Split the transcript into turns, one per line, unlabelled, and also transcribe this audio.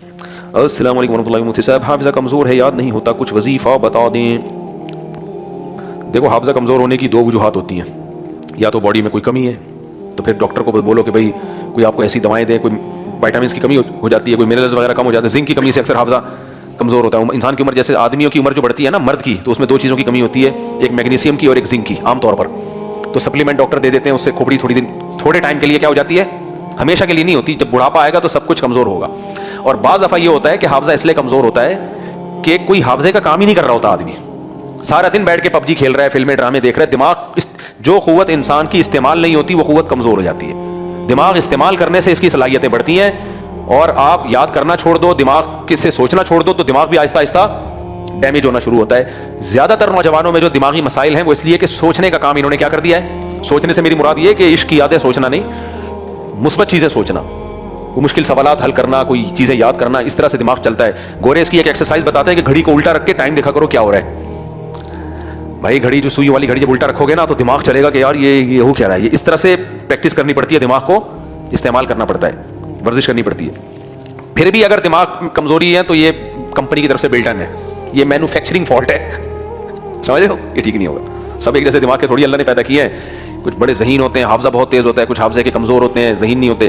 السلام علیکم ورحمۃ اللہ۔ مفتی صاحب حافظہ کمزور ہے، یاد نہیں ہوتا، کچھ وظیفہ بتا دیں۔ دیکھو، حافظہ کمزور ہونے کی دو وجوہات ہوتی ہیں، یا تو باڈی میں کوئی کمی ہے تو پھر ڈاکٹر کو بولو کہ بھائی کوئی آپ کو ایسی دوائیں دیں، کوئی وائٹامنس کی کمی ہو جاتی ہے، کوئی منرلز وغیرہ کم ہو جاتے ہیں، زنک کی کمی سے اکثر حافظہ کمزور ہوتا ہے۔ انسان کی عمر، جیسے آدمیوں کی عمر جو بڑھتی ہے نا مرد کی، تو اس میں دو چیزوں کی کمی ہوتی ہے، ایک میگنیشیم کی اور ایک زنک کی عام طور پر۔ تو سپلیمنٹ ڈاکٹر دے دیتے ہیں، اس سے کھوپڑی تھوڑے ٹائم کے لیے کیا ہو جاتی ہے، ہمیشہ کے لیے نہیں ہوتی، جب بڑھاپا آئے گا تو سب کچھ کمزور ہوگا۔ اور بعض دفعہ یہ ہوتا ہے کہ حافظہ اس لیے کمزور ہوتا ہے کہ کوئی حافظے کا کام ہی نہیں کر رہا ہوتا آدمی، سارا دن بیٹھ کے پب جی کھیل رہا ہے، فلمیں ڈرامے دیکھ رہا ہے، دماغ جو قوت انسان کی استعمال نہیں ہوتی وہ قوت کمزور ہو جاتی ہے۔ دماغ استعمال کرنے سے اس کی صلاحیتیں بڑھتی ہیں، اور آپ یاد کرنا چھوڑ دو، دماغ سے سوچنا چھوڑ دو، تو دماغ بھی آہستہ آہستہ ڈیمیج ہونا شروع ہوتا ہے۔ زیادہ تر نوجوانوں میں جو دماغی مسائل ہیں وہ اس لیے کہ سوچنے کا کام انہوں نے کیا کر دیا ہے۔ سوچنے سے میری مراد یہ ہے کہ عشق کی یادیں سوچنا نہیں، مثبت چیزیں سوچنا، وہ مشکل سوالات حل کرنا، کوئی چیزیں یاد کرنا، اس طرح سے دماغ چلتا ہے۔ گورے اس کی ایک ایکسرسائز بتاتے ہیں کہ گھڑی کو الٹا رکھ کے ٹائم دیکھا کرو کیا ہو رہا ہے۔ بھائی گھڑی جو سوئی والی گھڑی جب الٹا رکھو گے نا تو دماغ چلے گا کہ یار یہ ہو کیا رہا ہے۔ اس طرح سے پریکٹس کرنی پڑتی ہے، دماغ کو استعمال کرنا پڑتا ہے، ورزش کرنی پڑتی ہے۔ پھر بھی اگر دماغ کمزوری ہے تو یہ کمپنی کی طرف سے بلٹن ہے، یہ مینوفیکچرنگ فالٹ ہے، سمجھ رہے ہو؟ یہ ٹھیک نہیں ہوگا۔ سب ایک جیسے دماغ کے تھوڑی اللہ نے پیدا کیے ہیں، کچھ بڑے ذہین ہوتے ہیں، حافظہ بہت تیز ہوتا ہے، کچھ حافظے کے کمزور ہوتے ہیں، ذہین نہیں ہوتے۔